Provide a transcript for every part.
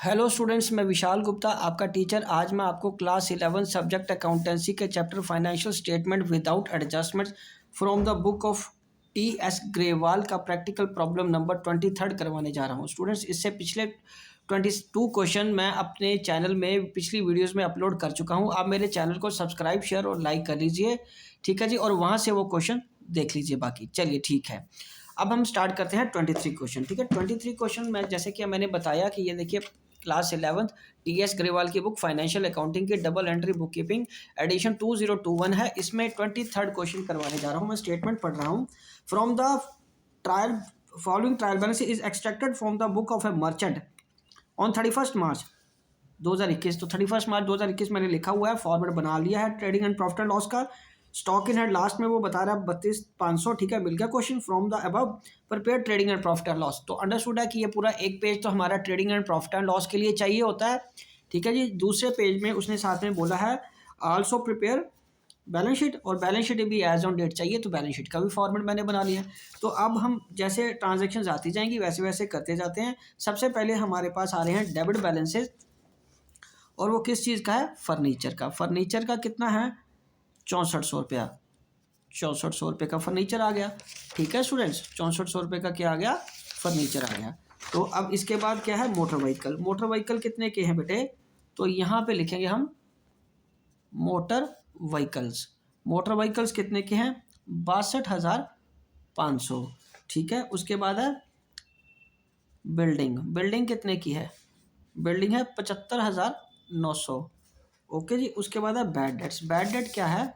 Hello students, मैं विशाल गुप्ता आपका teacher. आज मैं आपको क्लास 11 सब्जेक्ट अकाउंटेंसी के chapter financial statement without adjustments from the book of T.S.. Grewal का प्रैक्टिकल प्रॉब्लम नंबर 23 करवाने जा रहा हूं। स्टूडेंट्स, इससे पिछले 22 क्वेश्चन मैं अपने चैनल में पिछली वीडियोस में अपलोड कर चुका हूं। आप मेरे चैनल को सब्सक्राइब, शेयर और लाइक कर लीजिए, ठीक है जी, और वहाँ से वो क्वेश्चन देख लीजिए बाकी। चलिए ठीक है, अब हम स्टार्ट करते हैं 23 क्वेश्चन। ठीक है, 23 क्वेश्चन में जैसे कि मैंने बताया कि ये देखिए क्लास 11 टी.एस. ग्रेवाल की बुक फाइनेंशियल अकाउंटिंग की double entry bookkeeping edition 2021 है। इसमें 23rd क्वेश्चन करवाने जा रहा हूँ। मैं स्टेटमेंट पढ़ रहा हूँ। From the trial following trial balance is extracted from the book of A merchant on 31 मार्च 2021। तो 31 मार्च 2021 मैंने लिखा हुआ है, फॉर्मेट बना लिया है trading and profit and loss का। स्टॉक इन हैंड लास्ट में वो बता रहा है 32,500। ठीक है, मिल गया question. From the above prepare trading and profit and loss. तो अंडरस्टूड है कि ये पूरा एक पेज तो हमारा trading and profit and loss के लिए चाहिए होता है। ठीक है जी, दूसरे पेज में उसने साथ में बोला है आल्सो प्रिपेयर बैलेंस शीट, और बैलेंस शीट भी एज ऑन डेट चाहिए, तो बैलेंस शीट का भी फॉर्मेट मैंने बना लिया है। तो अब हम जैसे ट्रांजेक्शन आती जाएंगी वैसे वैसे करते जाते हैं। सबसे पहले हमारे पास आ रहे हैं डेबिट बैलेंसेज, और वो किस चीज़ का है? फर्नीचर का। फर्नीचर का कितना है? 6400 रुपया। 6400 रुपये का फर्नीचर आ गया। ठीक है स्टूडेंट्स, 6400 रुपये का क्या आ गया? फर्नीचर आ गया। तो अब इसके बाद क्या है? Motor vehicle. मोटर व्हीकल कितने के हैं बेटे? तो यहाँ पे लिखेंगे हम मोटर व्हीकल्स। मोटर व्हीकल्स कितने के हैं? 62,500। ठीक है, उसके बाद है बिल्डिंग। बिल्डिंग कितने की है? बिल्डिंग है 75,900। ओके जी, उसके बाद है बैड डेट्स। बैड डेट क्या है?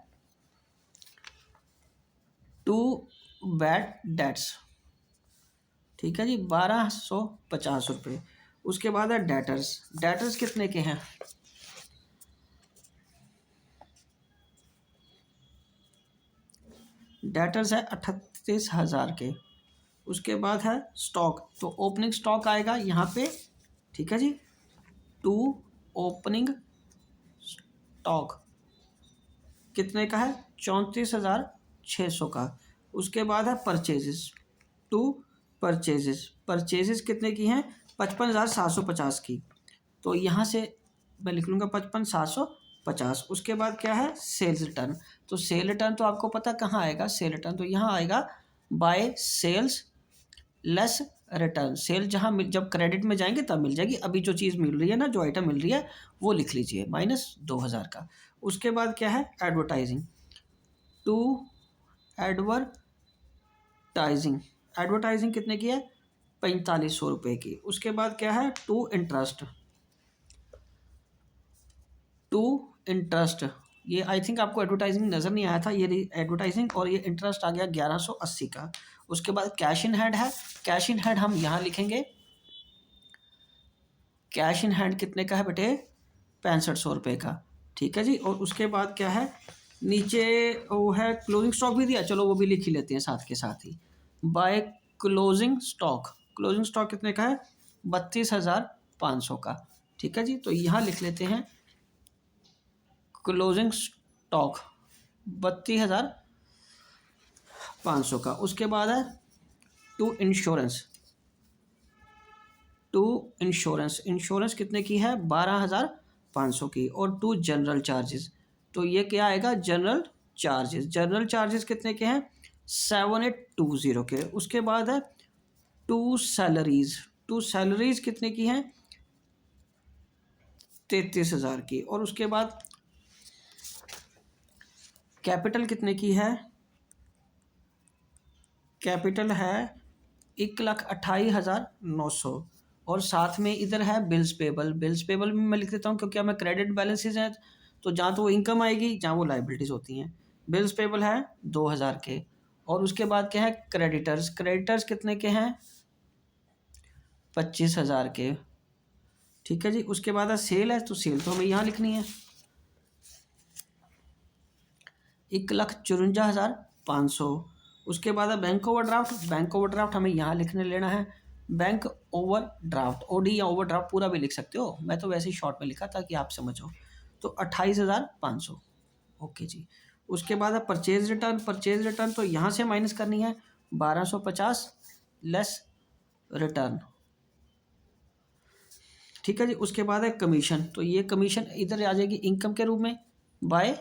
2 बैड डेट्स। ठीक है जी, 1250 रुपये। उसके बाद है डेटर्स। डेटर्स कितने के हैं? डेटर्स है 38,000 के। उसके बाद है स्टॉक। तो ओपनिंग स्टॉक आएगा यहाँ पे। ठीक है जी, 2 ओपनिंग स्टॉक कितने का है? 34,600 का। उसके बाद है परचेजेस। 2 परचेजेस। परचेजेस कितने की हैं? 55,750 की। तो यहाँ से मैं लिख लूँगा 55,750। उसके बाद क्या है? Sales return. तो सेल रिटर्न तो आपको पता कहाँ आएगा? सेल रिटर्न तो यहाँ आएगा by sales less return. Sale जहाँ जब क्रेडिट में जाएंगे तब मिल जाएगी। अभी जो चीज़ मिल रही है ना, जो आइटम मिल रही है वो लिख लीजिए -2,000 का। उसके बाद क्या है? एडवर्टाइजिंग। 2 एडवर्टाइजिंग। एडवर्टाइजिंग कितने की है? 4500 रुपये की। उसके बाद क्या है? 2 इंटरेस्ट। 2 इंटरेस्ट। ये आई थिंक आपको एडवर्टाइजिंग नज़र नहीं आया था, ये एडवर्टाइजिंग, और ये इंटरेस्ट आ गया 1180 का। उसके बाद कैश इन हैंड है। कैश इन हैंड हम यहाँ लिखेंगे, कैश इन हैंड कितने का है बेटे? 6500 रुपये का। ठीक है जी, और उसके बाद क्या है? नीचे वो है क्लोजिंग स्टॉक भी दिया, चलो वो भी लिख ही लेते हैं साथ के साथ ही। By closing stock. Closing stock कितने का है? 32,500 का। ठीक है जी, तो यहाँ लिख लेते हैं क्लोजिंग स्टॉक 32,500 का। उसके बाद है to insurance. To insurance. Insurance कितने की है? 12,500 की। और टू जनरल चार्जेस। तो ये क्या आएगा? General charges. जनरल चार्जेस कितने के हैं? 7820 के। उसके बाद है टू सैलरीज। टू सैलरीज कितने की हैं? 33,000 की। और उसके बाद कैपिटल कितने की है? कैपिटल है 1,28,900। और साथ में इधर है बिल्स पेबल। बिल्स पेबल भी मैं लिख देता हूँ क्योंकि हमें क्रेडिट बैलेंसेज हैं, तो जहाँ तो वो इनकम आएगी जहाँ वो लाइबिलिटीज़ होती हैं। बिल्स पेबल है 2,000 के। और उसके बाद क्या है? क्रेडिटर्स। क्रेडिटर्स कितने के हैं? 25,000 के। ठीक है जी, उसके बाद है सेल है, तो सेल तो हमें यहाँ लिखनी है 1,54,500। उसके बाद है बैंक ओवरड्राफ्ट। बैंक ओवरड्राफ्ट हमें यहाँ लिखने लेना है बैंक ओवरड्राफ्ट। ओडी या ओवरड्राफ्ट पूरा भी लिख सकते हो, मैं तो वैसे ही शॉर्ट में लिखा ताकि आप समझो। तो 28,500। ओके जी। उसके बाद है परचेज रिटर्न। परचेज रिटर्न तो यहाँ से माइनस करनी है 1250 लेस रिटर्न। ठीक है जी। उसके बाद है कमीशन, तो ये कमीशन इधर आ जाएगी इनकम के रूप में बाय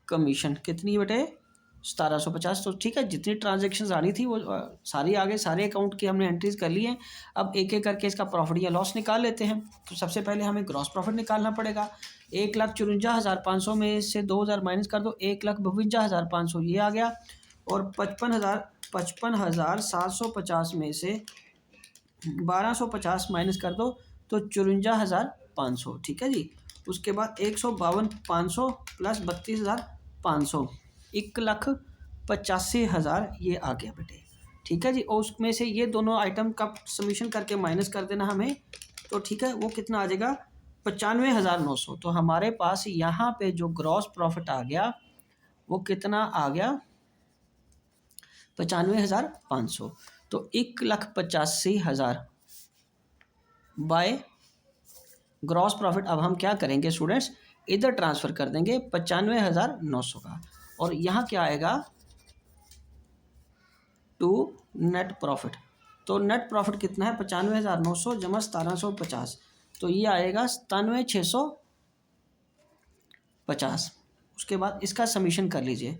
कमीशन, कितनी बटे 1750। तो ठीक है, जितनी ट्रांजेक्शन्स आनी थी वो सारी आ गई, सारे अकाउंट की हमने एंट्रीज कर ली हैं। अब एक एक करके इसका प्रॉफिट या लॉस निकाल लेते हैं। तो सबसे पहले हमें ग्रॉस प्रॉफिट निकालना पड़ेगा। 1,54,500 में से 2,000 माइनस कर दो, 1,52,500 ये आ गया। और 55,750 में से 1,250 माइनस कर दो तो 54,500, ठीक है जी। उसके बाद 152,500 प्लस 32,500, 1,85,000 ये आ गया बेटे, ठीक है जी। और उसमें से ये दोनों आइटम का समीशन करके माइनस कर देना हमें, तो ठीक है वो कितना आ जाएगा 95,900। तो हमारे पास यहाँ पे जो ग्रॉस प्रॉफिट आ गया वो कितना आ गया 95,500। तो 1,85,000 बाय ग्रॉस प्रॉफिट। अब हम क्या करेंगे स्टूडेंट्स, इधर ट्रांसफ़र कर देंगे 95,900 का, और यहाँ क्या आएगा टू नेट प्रॉफिट। तो नेट प्रॉफिट कितना है 95,900 जमा 1,750, तो ये आएगा 97,650। उसके बाद इसका समीशन कर लीजिए,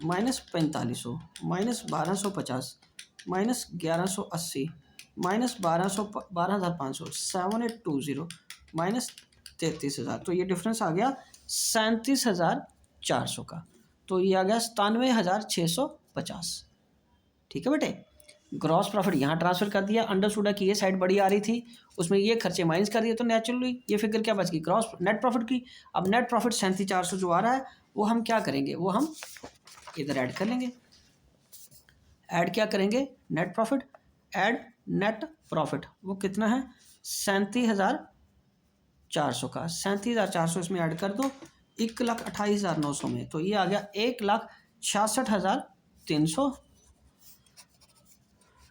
-4500 -1,250 -1,180 -12,500 7,820 -33,000। तो ये डिफरेंस आ गया 37,400 का। तो ये आ गया 97,650, ठीक है बेटे। ग्रॉस प्रॉफिट यहाँ ट्रांसफर कर दिया, अंडरस्टूड है कि ये साइड बड़ी आ रही थी, उसमें ये खर्चे माइनस कर दिए, तो नेचुरली ये फिगर क्या बच गई ग्रॉस नेट प्रॉफिट की। अब नेट प्रॉफिट 37,400 जो आ रहा है वो हम क्या करेंगे, वो हम इधर ऐड कर लेंगे। ऐड क्या करेंगे, net profit add net profit, वो कितना है 37,400 का। 37,400 इसमें ऐड कर दो 1,28,900 में, तो ये आ गया 1,66,300,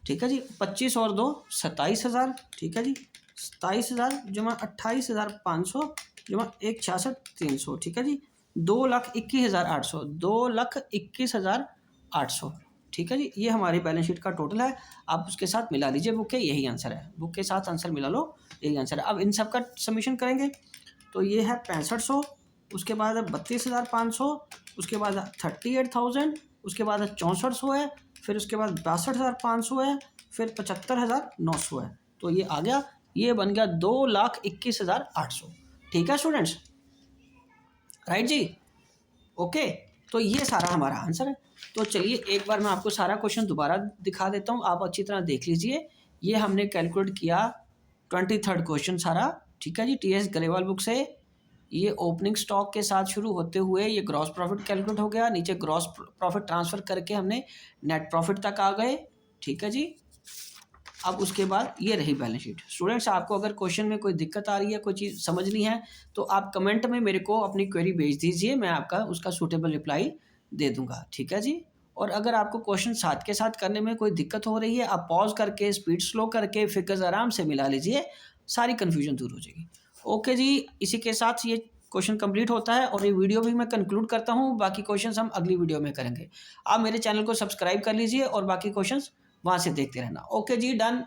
ठीक है जी। 25 और 2 27,000, ठीक है जी। 27,000 जमा 28,500 जमा 1,66,300, ठीक है जी। 2,21,800, 2,21,800, ठीक है जी। ये हमारी बैलेंस शीट का टोटल है। आप उसके साथ मिला लीजिए बुक के, यही आंसर है, बुक के साथ आंसर मिला लो, यही आंसर है। अब इन सब का समीशन करेंगे, तो ये है 6500, उसके बाद है 32,500, उसके बाद 38,000, उसके बाद है 6400 है, फिर उसके बाद 62,500 है, फिर 75,900 है। तो ये आ गया, ये बन गया 2,21,800, ठीक है स्टूडेंट्स, राइट जी, ओके। तो ये सारा हमारा आंसर है। तो चलिए एक बार मैं आपको सारा क्वेश्चन दोबारा दिखा देता हूँ, आप अच्छी तरह देख लीजिए। ये हमने कैलकुलेट किया 23rd क्वेश्चन सारा, ठीक है जी, TS ग्रेवाल बुक से। ये ओपनिंग स्टॉक के साथ शुरू होते हुए ये ग्रॉस प्रॉफिट कैलकुलेट हो गया, नीचे ग्रॉस प्रॉफिट ट्रांसफ़र करके हमने नेट प्रॉफिट तक आ गए, ठीक है जी। अब उसके बाद ये रही बैलेंस शीट। स्टूडेंट्स आपको अगर क्वेश्चन में कोई दिक्कत आ रही है, कोई चीज़ समझनी है, तो आप कमेंट में मेरे को अपनी क्वेरी भेज दीजिए, मैं आपका उसका सूटेबल रिप्लाई दे दूंगा, ठीक है जी। और अगर आपको क्वेश्चन साथ के साथ करने में कोई दिक्कत हो रही है, आप पॉज करके स्पीड स्लो करके फिगर्स आराम से मिला लीजिए, सारी कन्फ्यूजन दूर हो जाएगी। ओके जी, इसी के साथ ये क्वेश्चन कंप्लीट होता है और ये वीडियो भी मैं कंक्लूड करता हूँ। बाकी क्वेश्चंस हम अगली वीडियो में करेंगे। आप मेरे चैनल को सब्सक्राइब कर लीजिए और बाकी क्वेश्चंस वहाँ से देखते रहना। ओके जी, डन।